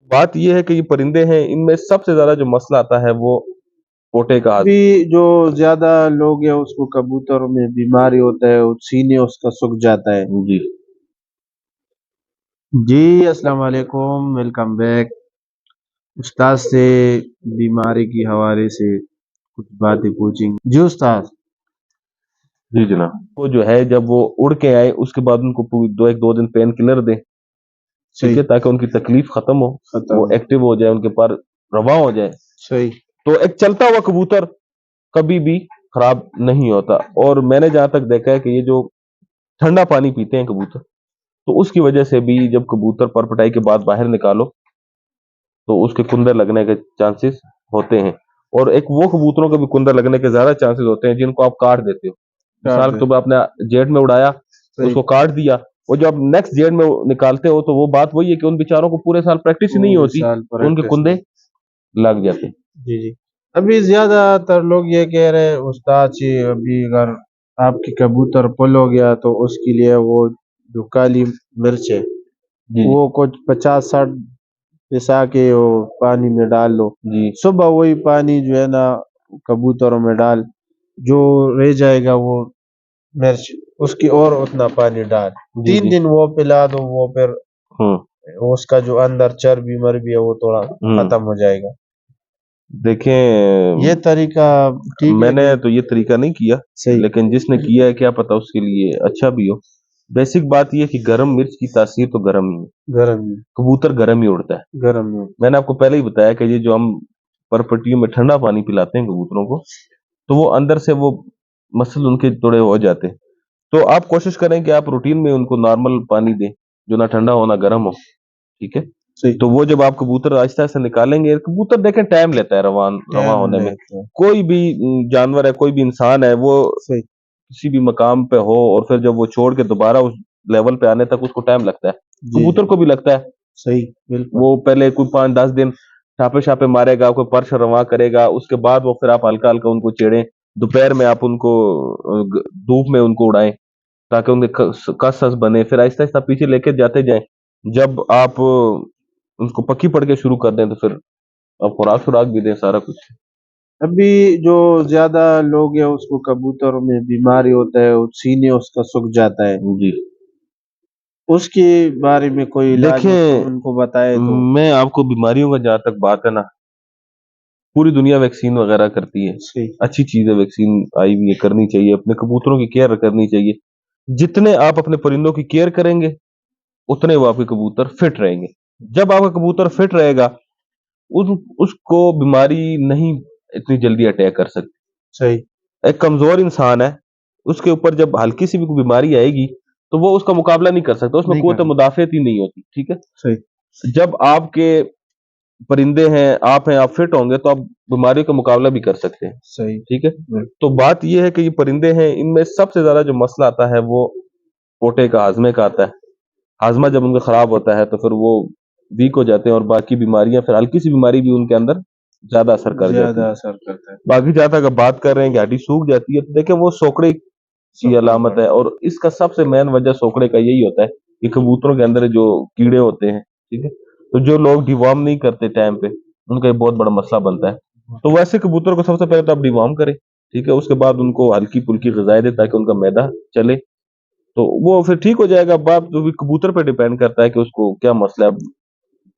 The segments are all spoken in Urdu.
بات یہ ہے کہ یہ پرندے ہیں، ان میں سب سے زیادہ جو مسئلہ آتا ہے وہ پوٹے کا بھی جو زیادہ لوگ ہیں اس کو کبوتر میں بیماری ہوتا ہے، سینے اس کا سوکھ جاتا ہے۔ جی جی السلام علیکم، ویلکم بیک۔ استاد سے بیماری کی حوالے سے کچھ باتیں پوچھیں گے جی استاد۔ جی جناب، وہ جو ہے جب وہ اڑ کے آئے اس کے بعد ان کو دو دن پین کلر دیں، ٹھیک ہے، تاکہ ان کی تکلیف ختم ہو، وہ ایکٹیو ہو جائے، ان کے پر رواں ہو جائے۔ صحیح۔ تو ایک چلتا ہوا کبوتر کبھی بھی خراب نہیں ہوتا، اور میں نے جہاں تک دیکھا ہے کہ یہ جو ٹھنڈا پانی پیتے ہیں کبوتر، تو اس کی وجہ سے بھی جب کبوتر پر پٹائی کے بعد باہر نکالو تو اس کے کندر لگنے کے چانسز ہوتے ہیں، اور ایک وہ کبوتروں کے بھی کندر لگنے کے زیادہ چانسز ہوتے ہیں جن کو آپ کاٹ دیتے ہو۔ مثال کے طور پر آپ نے جیٹ میں اڑایا، اس کو کاٹ دیا، وہ جو آپ نیکسٹ جیٹ میں نکالتے ہو تو وہ بات وہی ہے کہ ان بیچاروں کو پورے سال پریکٹس ہی نہیں ہوتی، تو ان کے کندے لگ جاتے۔ جی جی، ابھی زیادہ تر لوگ یہ کہہ رہے ہیں استاد جی، ابھی اگر آپ کی کبوتر پل ہو گیا تو اس کے لیے وہ جو کالی مرچ ہے وہ کچھ 50-60 پسا کے وہ پانی میں ڈال دو، صبح وہی پانی جو ہے نا کبوتروں میں ڈال، جو رہ جائے گا وہ مرچ اس کی اور اتنا پانی ڈال، 3 دن وہ پلا دو، وہ پھر اس کا جو اندر چربی مربی ہے وہ تھوڑا ختم ہو جائے گا۔ دیکھیں یہ طریقہ میں نے تو یہ طریقہ نہیں کیا، لیکن جس نے کیا ہے کیا پتا اس کے لیے اچھا بھی ہو۔ بیسک بات یہ کہ گرم مرچ کی تاثیر تو گرم ہی ہے، گرم کبوتر گرم ہی اڑتا ہے۔ گرم میں نے آپ کو پہلے ہی بتایا کہ یہ جو ہم پرپٹیوں میں ٹھنڈا پانی پلاتے ہیں کبوتروں کو، تو وہ اندر سے وہ مسل ان کے توڑے ہو جاتے ہیں، تو آپ کوشش کریں کہ آپ روٹین میں ان کو نارمل پانی دیں جو نہ ٹھنڈا ہو نہ گرم ہو، ٹھیک ہے۔ تو وہ جب آپ کبوتر آہستہ آہستہ نکالیں گے، کبوتر دیکھیں ٹائم لیتا ہے رواں ہونے میں، کوئی بھی جانور ہے، کوئی بھی انسان ہے، وہ کسی بھی مقام پہ ہو اور پھر جب وہ چھوڑ کے دوبارہ اس لیول پہ آنے تک اس کو ٹائم لگتا ہے، کبوتر کو بھی لگتا ہے۔ صحیح، بالکل۔ وہ پہلے کوئی 5-10 دن چھاپے چھاپے مارے گا، کوئی پرش رواں کرے گا، اس کے بعد وہ پھر آپ ہلکا ہلکا ان کو چیڑیں، دوپہر میں آپ ان کو دھوپ میں ان کو اڑائیں تاکہ ان کے کس بنے، پھر آہستہ آہستہ پیچھے لے کے جاتے جائیں۔ جب آپ ان کو پکی پڑ کے شروع کر دیں تو پھر آپ خوراک بھی دیں، سارا کچھ۔ ابھی جو زیادہ لوگ ہیں اس کو کبوتر میں بیماری ہوتا ہے، سینے اس کا سوکھ جاتا ہے، جی اس کے بارے میں کوئی علاج ان کو بتائے تو؟ میں آپ کو بیماریوں کا جہاں تک بات ہے نا، پوری دنیا ویکسین وغیرہ کرتی ہے، اچھی چیز ہے، ویکسین آئی ہوئی ہے، کرنی چاہیے، اپنے کبوتروں کی کیئر کرنی چاہیے۔ جتنے آپ اپنے پرندوں کی کیئر کریں گے اتنے وہ آپ کے کبوتر فٹ رہیں گے۔ جب آپ کا کبوتر فٹ رہے گا اس کو بیماری نہیں اتنی جلدی اٹیک کر سکتی۔ صحیح۔ ایک کمزور انسان ہے، اس کے اوپر جب ہلکی سی بھی کوئی بیماری آئے گی تو وہ اس کا مقابلہ نہیں کر سکتا، اس میں قوت مدافعت ہی نہیں ہوتی، ٹھیک ہے۔ صحیح۔ جب آپ کے پرندے ہیں، آپ فٹ ہوں گے تو آپ بیماریوں کا مقابلہ بھی کر سکتے ہیں، صحیح، ٹھیک ہے۔ تو بات یہ ہے کہ یہ پرندے ہیں، ان میں سب سے زیادہ جو مسئلہ آتا ہے وہ پوٹے کا، ہاضمے کا آتا ہے۔ ہاضمہ جب ان کا خراب ہوتا ہے تو پھر وہ ویک ہو جاتے ہیں، اور باقی بیماریاں، پھر ہلکی سی بیماری بھی ان کے اندر زیادہ اثر کر جاتی ہے۔ باقی جہاں تک بات کر رہے ہیں کہ ہڈی سوکھ جاتی ہے، تو دیکھیں وہ سوکڑے کی علامت ہے، اور اس کا سب سے مین وجہ سوکڑے کا یہی ہوتا ہے کہ کبوتروں کے اندر جو کیڑے ہوتے ہیں، ٹھیک ہے، تو جو لوگ ڈیوارم نہیں کرتے ٹائم پہ، ان کا یہ بہت بڑا مسئلہ بنتا ہے۔ تو ویسے کبوتر کو سب سے پہلے تو آپ ڈیوارم کریں، ٹھیک ہے، اس کے بعد ان کو ہلکی پھلکی غذائیں دیں تاکہ ان کا معدہ چلے، تو وہ پھر ٹھیک ہو جائے گا۔ بات جو بھی کبوتر پہ ڈیپینڈ کرتا ہے کہ اس کو کیا مسئلہ ہے،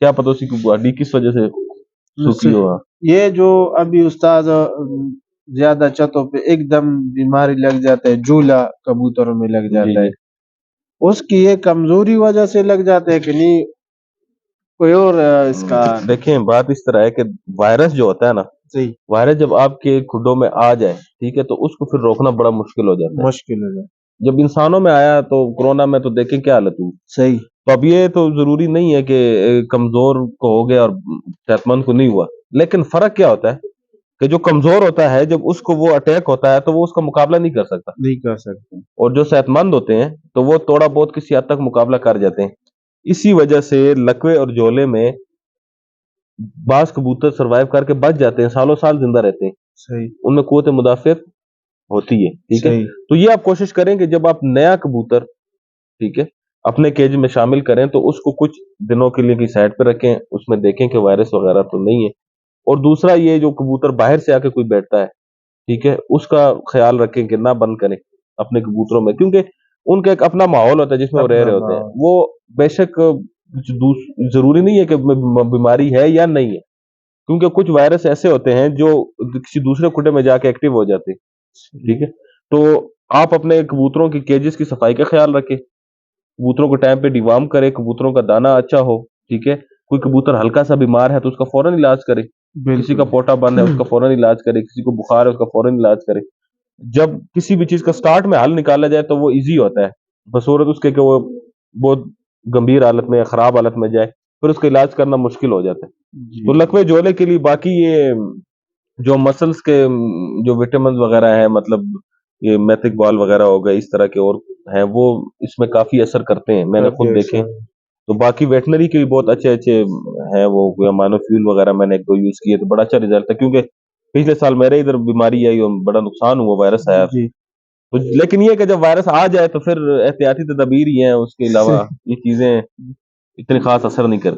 کیا پتہ اسی کو ہڈی کس وجہ سے سوکھی ہوا۔ یہ جو ابھی استاد زیادہ چھتوں پہ ایک دم بیماری لگ جاتا ہے، جھولا کبوتروں میں لگ جاتا ہے، اس کی یہ کمزوری وجہ سے لگ جاتا ہے کہ نہیں کوئی اور اس کا؟ دیکھیں بات اس طرح ہے کہ وائرس جو ہوتا ہے نا، وائرس جب آپ کے کھڈوں میں آ جائے، ٹھیک ہے، تو اس کو پھر روکنا بڑا مشکل ہو جاتا ہے۔ مشکل ہو جاتا ہے۔ جب انسانوں میں آیا تو کورونا میں تو دیکھیں کیا حالت ہوئی۔ صحیح۔ تو اب یہ تو ضروری نہیں ہے کہ کمزور کو ہو گیا اور صحت مند کو نہیں ہوا، لیکن فرق کیا ہوتا ہے کہ جو کمزور ہوتا ہے جب اس کو وہ اٹیک ہوتا ہے تو وہ اس کا مقابلہ نہیں کر سکتا، اور جو صحت مند ہوتے ہیں تو وہ تھوڑا بہت کسی حد تک مقابلہ کر جاتے ہیں۔ اسی وجہ سے لکوے اور جولے میں بعض کبوتر سروائیو کر کے بچ جاتے ہیں، سالوں سال زندہ رہتے ہیں، صحیح، ان میں قوت مدافعت ہوتی ہے، ٹھیک ہے۔ تو یہ آپ کوشش کریں کہ جب آپ نیا کبوتر، ٹھیک ہے، اپنے کیج میں شامل کریں تو اس کو کچھ دنوں کے لیے کی سائڈ پہ رکھیں، اس میں دیکھیں کہ وائرس وغیرہ تو نہیں ہے۔ اور دوسرا یہ جو کبوتر باہر سے آ کے کوئی بیٹھتا ہے، ٹھیک ہے، اس کا خیال رکھیں کہ نہ بند کریں اپنے کبوتروں میں، کیونکہ ان کا ایک اپنا ماحول ہوتا ہے جس میں وہ رہ اپنا رہے ہوتے ہیں۔ ماحول وہ بے شک ضروری نہیں ہے کہ بیماری ہے یا نہیں ہے، کیونکہ کچھ وائرس ایسے ہوتے ہیں جو کسی دوسرے کھڈے میں جا کے ایکٹیو ہو جاتے ہیں، ٹھیک ہے۔ تو آپ اپنے کبوتروں کی کیجز کی صفائی کا خیال رکھیں، کبوتروں کو ٹائم پہ ڈیوارم کرے، کبوتروں کا دانا اچھا ہو، ٹھیک ہے۔ کوئی کبوتر ہلکا سا بیمار ہے تو اس کا فوراً علاج کرے، کسی کا بالکل پوٹا بند ہے اس کا فوراً علاج کرے، کسی کو بخار ہے اس کا فوراً علاج کرے۔ جب کسی بھی چیز کا سٹارٹ میں حل نکالا جائے تو وہ ایزی ہوتا ہے، بصورت اس کے کہ وہ بہت گمبھیر حالت میں یا خراب حالت میں جائے پھر اس کا علاج کرنا مشکل ہو جاتا ہے۔ جی تو لکوے جولے کے لیے باقی یہ جو مسلس کے جو وٹامنز وغیرہ ہیں، مطلب یہ میتھک بال وغیرہ ہو گئے، اس طرح کے اور ہیں، وہ اس میں کافی اثر کرتے ہیں، میں نے کافی خود دیکھے۔ ایسا تو باقی ویٹنری کے بھی بہت اچھے اچھے ہیں، وہ مانو فیول وغیرہ میں نے ایک دو یوز کیے تو بڑا اچھا رزلٹ ہے، کیونکہ پچھلے سال میرے ادھر بیماری آئی اور بڑا نقصان ہوا، وائرس آیا جی تو، لیکن یہ کہ جب وائرس آ جائے تو پھر احتیاطی تدابیر ہی ہیں، اس کے علاوہ یہ چیزیں اتنی خاص اثر نہیں کرتی۔